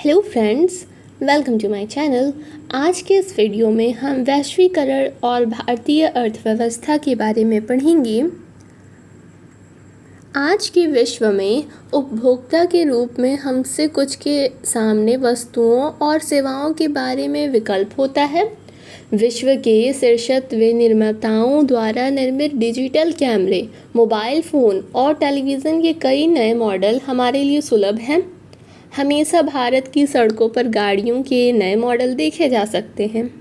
Hello friends, welcome to my channel. आज के इस वीडियो में हम वैश्वीकरण और भारतीय अर्थव्यवस्था के बारे में पढ़ेंगे। आज के विश्व में उपभोक्ता के रूप में हमसे कुछ के सामने वस्तुओं और सेवाओं के बारे में विकल्प होता है। विश्व के शीर्षस्थ निर्माताओं द्वारा निर्मित डिजिटल कैमरे, मोबाइल फ़ोन और टेलीविज़न के कई नए मॉडल हमारे लिए सुलभ हैं। हमेशा भारत की सड़कों पर गाड़ियों के नए मॉडल देखे जा सकते हैं।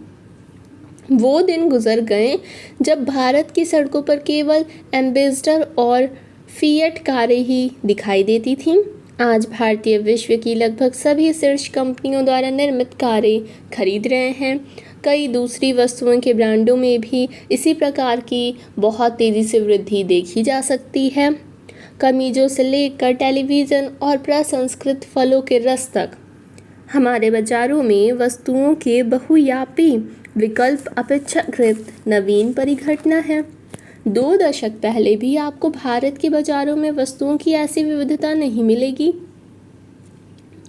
वो दिन गुजर गए जब भारत की सड़कों पर केवल एम्बेसडर और फिएट कारें ही दिखाई देती थीं। आज भारतीय विश्व की लगभग सभी शीर्ष कंपनियों द्वारा निर्मित कारें खरीद रहे हैं। कई दूसरी वस्तुओं के ब्रांडों में भी इसी प्रकार की बहुत तेज़ी से वृद्धि देखी जा सकती है। कमीजों से लेकर टेलीविज़न और प्रसंस्कृत फलों के रस तक हमारे बाज़ारों में वस्तुओं के बहुव्यापी विकल्प अपेक्षाकृत नवीन परिघटना है। 2 दशक पहले भी आपको भारत के बाज़ारों में वस्तुओं की ऐसी विविधता नहीं मिलेगी।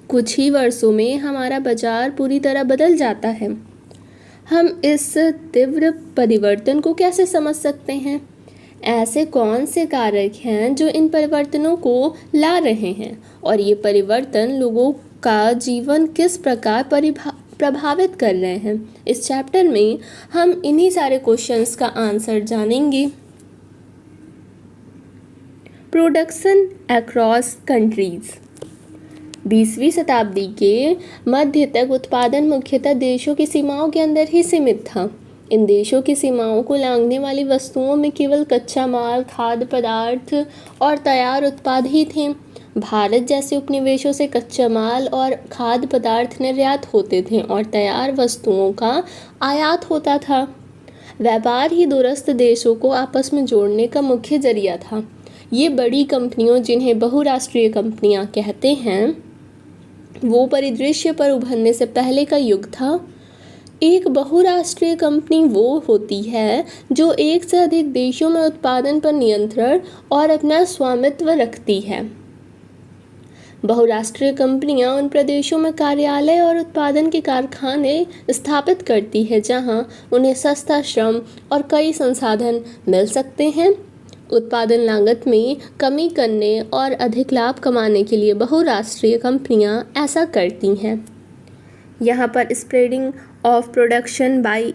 कुछ ही वर्षों में हमारा बाज़ार पूरी तरह बदल जाता है। हम इस तीव्र परिवर्तन को कैसे समझ सकते हैं? ऐसे कौन से कारक हैं जो इन परिवर्तनों को ला रहे हैं और ये परिवर्तन लोगों का जीवन किस प्रकार प्रभावित कर रहे हैं? इस चैप्टर में हम इन्हीं सारे क्वेश्चंस का आंसर जानेंगे। Production across countries. 20वीं शताब्दी के मध्य तक उत्पादन मुख्यतः देशों की सीमाओं के अंदर ही सीमित था। इन देशों की सीमाओं को लांघने वाली वस्तुओं में केवल कच्चा माल, खाद्य पदार्थ और तैयार उत्पाद ही थे। भारत जैसे उपनिवेशों से कच्चा माल और खाद्य पदार्थ निर्यात होते थे और तैयार वस्तुओं का आयात होता था। व्यापार ही दूरस्थ देशों को आपस में जोड़ने का मुख्य जरिया था। ये बड़ी कंपनियों, जिन्हें बहुराष्ट्रीय कंपनियां कहते हैं, वो परिदृश्य पर उभरने से पहले का युग था। एक बहुराष्ट्रीय कंपनी वो होती है जो एक से अधिक देशों में उत्पादन पर नियंत्रण और अपना स्वामित्व रखती है। बहुराष्ट्रीय कंपनियां उन प्रदेशों में कार्यालय और उत्पादन के कारखाने स्थापित करती है जहां उन्हें सस्ता श्रम और कई संसाधन मिल सकते हैं। उत्पादन लागत में कमी करने और अधिक लाभ कमाने के लिए बहुराष्ट्रीय कंपनियां ऐसा करती हैं। यहाँ पर spreading of production by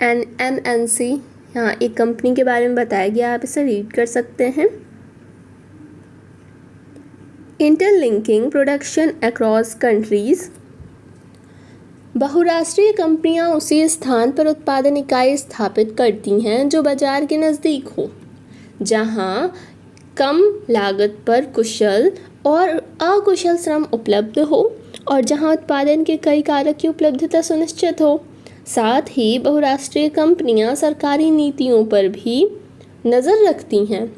an MNC, यहाँ एक कंपनी के बारे में बताया गया, आप इसे रीड कर सकते हैं। Interlinking production across countries. बहुराष्ट्रीय कंपनियां उसी स्थान पर उत्पादन इकाई स्थापित करती हैं जो बाजार के नज़दीक हो, जहां कम लागत पर कुशल और अकुशल श्रम उपलब्ध हो और जहां उत्पादन के कई कारक की उपलब्धता सुनिश्चित हो। साथ ही बहुराष्ट्रीय कंपनियां सरकारी नीतियों पर भी नज़र रखती हैं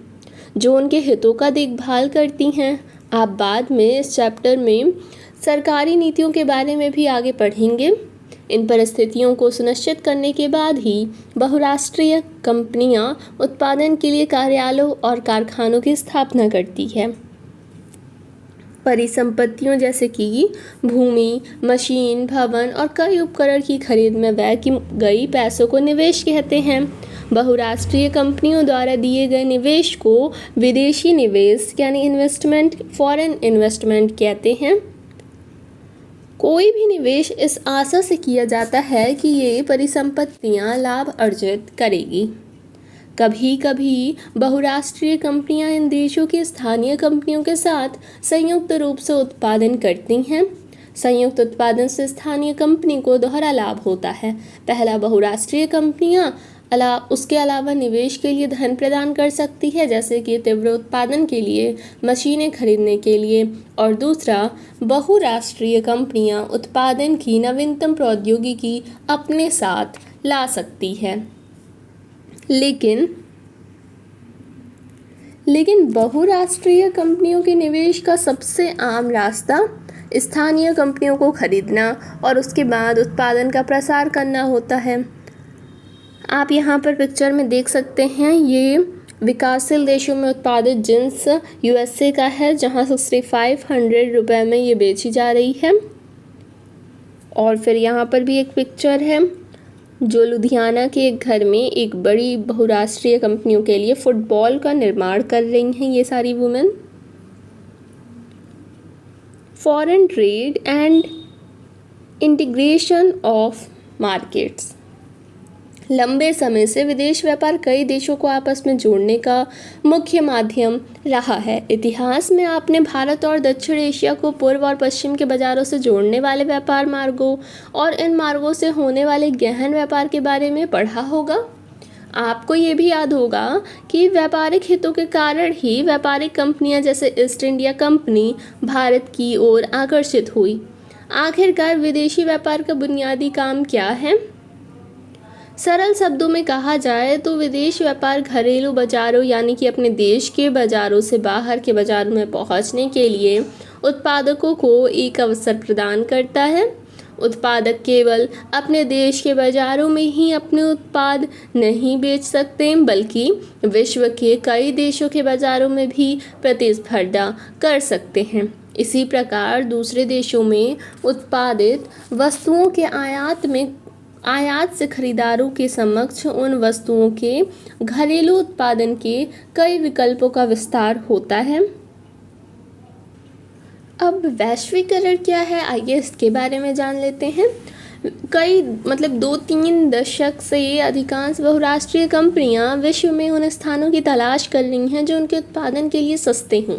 जो उनके हितों का देखभाल करती हैं। आप बाद में इस चैप्टर में सरकारी नीतियों के बारे में भी आगे पढ़ेंगे। इन परिस्थितियों को सुनिश्चित करने के बाद ही बहुराष्ट्रीय कंपनियां उत्पादन के लिए कार्यालयों और कारखानों की स्थापना करती है। परिसंपत्तियों जैसे कि भूमि, मशीन, भवन और कई उपकरण की खरीद में व्यय की गई पैसों को निवेश कहते हैं। बहुराष्ट्रीय कंपनियों द्वारा दिए गए निवेश को विदेशी निवेश यानी इन्वेस्टमेंट, फॉरेन इन्वेस्टमेंट कहते हैं। कोई भी निवेश इस आशा से किया जाता है कि ये परिसंपत्तियां लाभ अर्जित करेगी। कभी कभी बहुराष्ट्रीय कंपनियां इन देशों की स्थानीय कंपनियों के साथ संयुक्त रूप से उत्पादन करती हैं। संयुक्त उत्पादन से स्थानीय कंपनी को दोहरा लाभ होता है। पहला, बहुराष्ट्रीय कंपनियां उसके अलावा निवेश के लिए धन प्रदान कर सकती है, जैसे कि तीव्र उत्पादन के लिए, मशीनें खरीदने के लिए, और दूसरा, बहुराष्ट्रीय कंपनियां उत्पादन की नवीनतम प्रौद्योगिकी अपने साथ ला सकती है। लेकिन बहुराष्ट्रीय कंपनियों के निवेश का सबसे आम रास्ता स्थानीय कंपनियों को खरीदना और उसके बाद उत्पादन का प्रसार करना होता है। आप यहाँ पर पिक्चर में देख सकते हैं, ये विकासशील देशों में उत्पादित जींस यूएसए का है, जहां 6500 रुपये में ये बेची जा रही है। और फिर यहाँ पर भी एक पिक्चर है जो लुधियाना के एक घर में एक बड़ी बहुराष्ट्रीय कंपनियों के लिए फुटबॉल का निर्माण कर रही हैं ये सारी women. Foreign trade and integration of markets. लंबे समय से विदेश व्यापार कई देशों को आपस में जोड़ने का मुख्य माध्यम रहा है। इतिहास में आपने भारत और दक्षिण एशिया को पूर्व और पश्चिम के बाजारों से जोड़ने वाले व्यापार मार्गों और इन मार्गों से होने वाले गहन व्यापार के बारे में पढ़ा होगा। आपको ये भी याद होगा कि व्यापारिक हितों के कारण ही व्यापारिक कंपनियां जैसे ईस्ट इंडिया कंपनी भारत की ओर आकर्षित हुई। आखिरकार विदेशी व्यापार का बुनियादी काम क्या है? सरल शब्दों में कहा जाए तो विदेश व्यापार घरेलू बाजारों यानी कि अपने देश के बाजारों से बाहर के बाजारों में पहुंचने के लिए उत्पादकों को एक अवसर प्रदान करता है। उत्पादक केवल अपने देश के बाजारों में ही अपने उत्पाद नहीं बेच सकते, बल्कि विश्व के कई देशों के बाजारों में भी प्रतिस्पर्धा कर सकते हैं। इसी प्रकार दूसरे देशों में उत्पादित वस्तुओं के आयात से खरीदारों के समक्ष उन वस्तुओं के घरेलू उत्पादन के कई विकल्पों का विस्तार होता है। अब वैश्वीकरण क्या है, आइए इसके बारे में जान लेते हैं। कई 2-3 दशक से अधिकांश बहुराष्ट्रीय कंपनियां विश्व में उन स्थानों की तलाश कर रही हैं जो उनके उत्पादन के लिए सस्ते हों।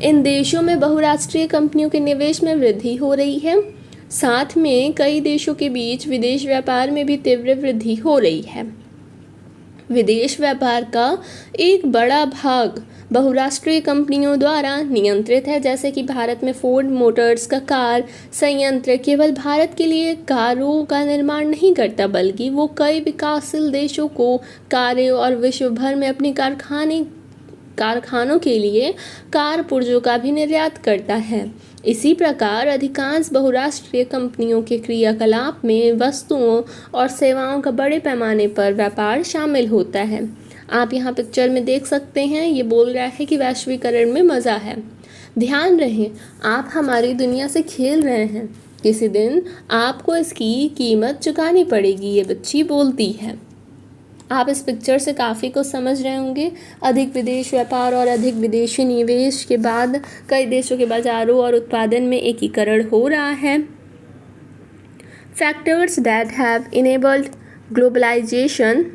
इन देशों में बहुराष्ट्रीय कंपनियों के निवेश में वृद्धि हो रही है। साथ में कई देशों के बीच विदेश व्यापार में भी तीव्र वृद्धि हो रही है। विदेश व्यापार का एक बड़ा भाग बहुराष्ट्रीय कंपनियों द्वारा नियंत्रित है, जैसे कि भारत में फोर्ड मोटर्स का कार संयंत्र केवल भारत के लिए कारों का निर्माण नहीं करता, बल्कि वो कई विकासशील देशों को कारें और विश्व भर में अपने कारखानों के लिए कार पुर्जों का भी निर्यात करता है। इसी प्रकार अधिकांश बहुराष्ट्रीय कंपनियों के क्रियाकलाप में वस्तुओं और सेवाओं का बड़े पैमाने पर व्यापार शामिल होता है। आप यहाँ पिक्चर में देख सकते हैं, ये बोल रहा है कि वैश्वीकरण में मज़ा है। ध्यान रहे, आप हमारी दुनिया से खेल रहे हैं, किसी दिन आपको इसकी कीमत चुकानी पड़ेगी, ये बच्ची बोलती है। आप इस पिक्चर से काफ़ी कुछ समझ रहे होंगे। अधिक विदेश व्यापार और अधिक विदेशी निवेश के बाद कई देशों के बाजारों और उत्पादन में एकीकरण हो रहा है। Factors that have enabled globalisation.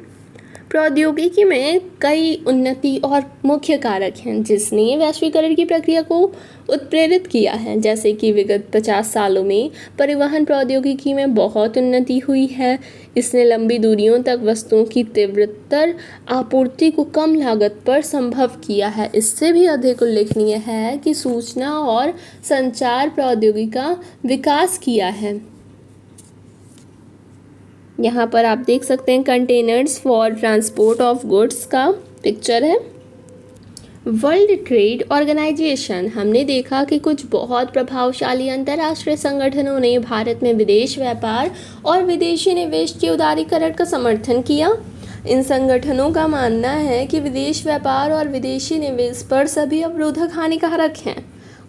प्रौद्योगिकी में कई उन्नति और मुख्य कारक हैं जिसने वैश्वीकरण की प्रक्रिया को उत्प्रेरित किया है, जैसे कि विगत 50 सालों में परिवहन प्रौद्योगिकी में बहुत उन्नति हुई है। इसने लंबी दूरियों तक वस्तुओं की तीव्रतर आपूर्ति को कम लागत पर संभव किया है। इससे भी अधिक उल्लेखनीय है कि सूचना और संचार प्रौद्योगिकी का विकास किया है। यहाँ पर आप देख सकते हैं containers for transport of goods का पिक्चर है। वर्ल्ड ट्रेड ऑर्गेनाइजेशन, हमने देखा कि कुछ बहुत प्रभावशाली अंतर्राष्ट्रीय संगठनों ने भारत में विदेश व्यापार और विदेशी निवेश के उदारीकरण का समर्थन किया। इन संगठनों का मानना है कि विदेश व्यापार और विदेशी निवेश पर सभी अवरोधक हानिकारक हैं।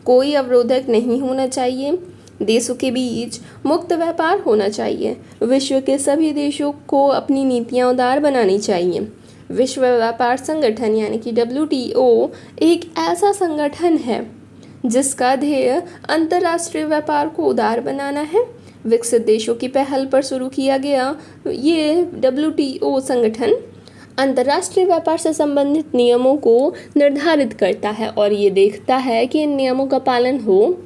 कोई अवरोधक नहीं होना चाहिए। देशों के बीच मुक्त व्यापार होना चाहिए। विश्व के सभी देशों को अपनी नीतियां उदार बनानी चाहिए। विश्व व्यापार संगठन यानी कि WTO एक ऐसा संगठन है जिसका ध्येय अंतर्राष्ट्रीय व्यापार को उदार बनाना है। विकसित देशों की पहल पर शुरू किया गया ये WTO संगठन अंतर्राष्ट्रीय व्यापार से संबंधित नियमों को निर्धारित करता है और ये देखता है कि इन नियमों का पालन हो।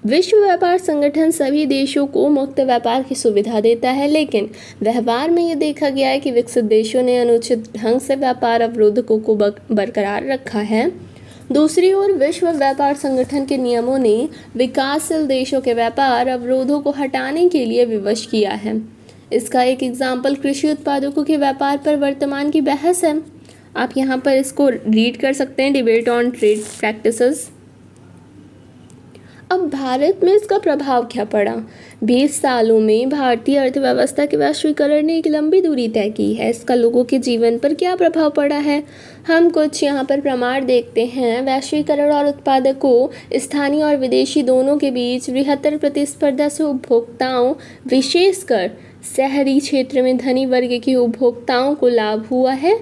विश्व व्यापार संगठन सभी देशों को मुक्त व्यापार की सुविधा देता है, लेकिन व्यवहार में ये देखा गया है कि विकसित देशों ने अनुचित ढंग से व्यापार अवरोधकों को बरकरार रखा है। दूसरी ओर विश्व व्यापार संगठन के नियमों ने विकासशील देशों के व्यापार अवरोधों को हटाने के लिए विवश किया है। इसका एक एग्जाम्पल कृषि उत्पादकों के व्यापार पर वर्तमान की बहस है। आप यहाँ पर इसको रीड कर सकते हैं, डिबेट ऑन ट्रेड प्रैक्टिसेस। अब भारत में इसका प्रभाव क्या पड़ा? 20 सालों में भारतीय अर्थव्यवस्था के वैश्वीकरण ने एक लंबी दूरी तय की है। इसका लोगों के जीवन पर क्या प्रभाव पड़ा है? हम कुछ यहाँ पर प्रमाण देखते हैं। वैश्वीकरण और उत्पादकों, स्थानीय और विदेशी दोनों के बीच बृहत्तर प्रतिस्पर्धा से उपभोक्ताओं, विशेषकर शहरी क्षेत्र में धनी वर्ग के उपभोक्ताओं को लाभ हुआ है।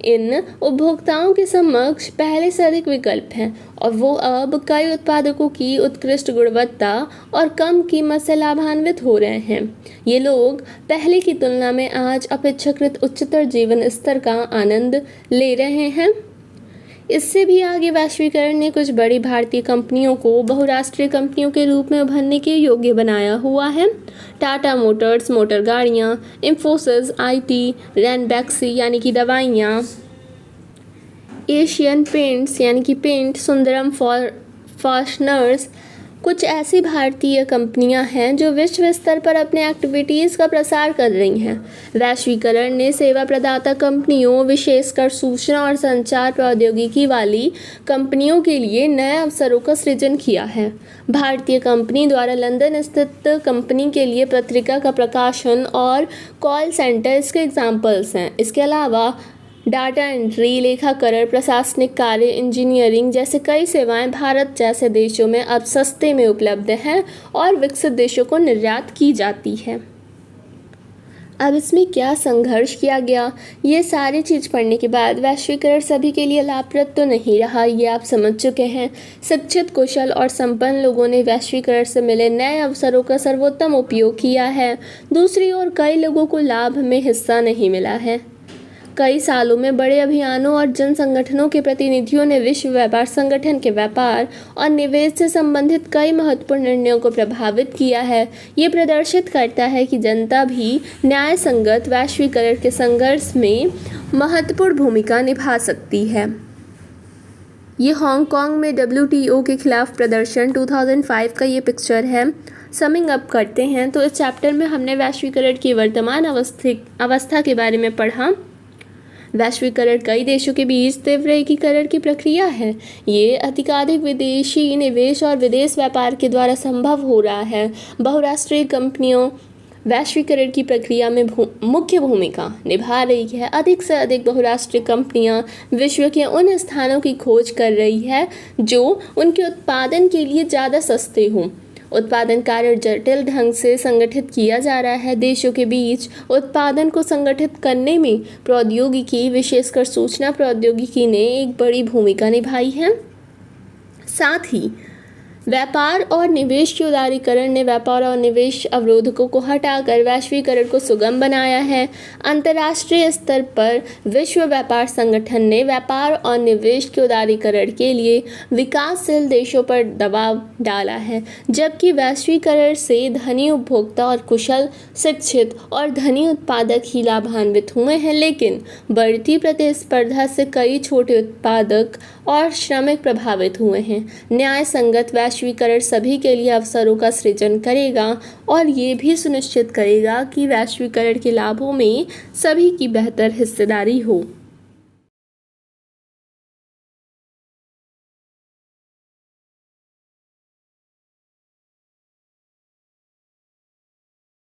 इन उपभोक्ताओं के समक्ष पहले से अधिक विकल्प हैं और वो अब कई उत्पादकों की उत्कृष्ट गुणवत्ता और कम कीमत से लाभान्वित हो रहे हैं। ये लोग पहले की तुलना में आज अपेक्षाकृत उच्चतर जीवन स्तर का आनंद ले रहे हैं। इससे भी आगे वैश्वीकरण ने कुछ बड़ी भारतीय कंपनियों को बहुराष्ट्रीय कंपनियों के रूप में उभरने के योग्य बनाया हुआ है। टाटा मोटर्स मोटर गाड़ियाँ, इंफोसिस IT, रैनबैक्सी यानी कि दवाइयाँ, एशियन पेंट्स यानी कि पेंट, सुंदरम फास्टनर्स कुछ ऐसी भारतीय कंपनियां हैं जो विश्व स्तर पर अपने एक्टिविटीज़ का प्रसार कर रही हैं। वैश्वीकरण ने सेवा प्रदाता कंपनियों, विशेषकर सूचना और संचार प्रौद्योगिकी वाली कंपनियों के लिए नए अवसरों का सृजन किया है। भारतीय कंपनी द्वारा लंदन स्थित कंपनी के लिए पत्रिका का प्रकाशन और कॉल सेंटर इसके एग्जाम्पल्स हैं। इसके अलावा डाटा एंट्री, लेखाकरण, प्रशासनिक कार्य, इंजीनियरिंग जैसे कई सेवाएं भारत जैसे देशों में अब सस्ते में उपलब्ध हैं और विकसित देशों को निर्यात की जाती है। अब इसमें क्या संघर्ष किया गया, ये सारी चीज़ पढ़ने के बाद वैश्वीकरण सभी के लिए लाभप्रद तो नहीं रहा, ये आप समझ चुके हैं। शिक्षित, कुशल और संपन्न लोगों ने वैश्वीकरण से मिले नए अवसरों का सर्वोत्तम उपयोग किया है। दूसरी ओर कई लोगों को लाभ में हिस्सा नहीं मिला है। कई सालों में बड़े अभियानों और जन संगठनों के प्रतिनिधियों ने विश्व व्यापार संगठन के व्यापार और निवेश से संबंधित कई महत्वपूर्ण निर्णयों को प्रभावित किया है। ये प्रदर्शित करता है कि जनता भी न्याय संगत वैश्वीकरण के संघर्ष में महत्वपूर्ण भूमिका निभा सकती है। ये हांगकांग में WTO के खिलाफ प्रदर्शन 2005 का ये पिक्चर है। समिंग अप करते हैं तो इस चैप्टर में हमने वैश्वीकरण की वर्तमान अवस्था के बारे में पढ़ा। वैश्वीकरण कई देशों के बीच तीव्र एकीकरण की प्रक्रिया है। ये अधिकाधिक विदेशी निवेश और विदेश व्यापार के द्वारा संभव हो रहा है। बहुराष्ट्रीय कंपनियों वैश्वीकरण की प्रक्रिया में मुख्य भूमिका निभा रही है। अधिक से अधिक बहुराष्ट्रीय कंपनियां विश्व के उन स्थानों की खोज कर रही है जो उनके उत्पादन के लिए ज़्यादा सस्ते हों। उत्पादन कार्य जटिल ढंग से संगठित किया जा रहा है। देशों के बीच उत्पादन को संगठित करने में प्रौद्योगिकी, विशेषकर सूचना प्रौद्योगिकी ने एक बड़ी भूमिका निभाई है। साथ ही व्यापार और निवेश के उदारीकरण ने व्यापार और निवेश अवरोधकों को हटाकर वैश्वीकरण को सुगम बनाया है। अंतर्राष्ट्रीय स्तर पर विश्व व्यापार संगठन ने व्यापार और निवेश के उदारीकरण के लिए विकासशील देशों पर दबाव डाला है, जबकि वैश्वीकरण से धनी उपभोक्ता और कुशल, शिक्षित और धनी उत्पादक ही लाभान्वित हुए हैं। लेकिन बढ़ती प्रतिस्पर्धा से कई छोटे उत्पादक और श्रमिक प्रभावित हुए हैं। न्याय संगत वैश्वीकरण सभी के लिए अवसरों का सृजन करेगा और ये भी सुनिश्चित करेगा कि वैश्वीकरण के लाभों में सभी की बेहतर हिस्सेदारी हो।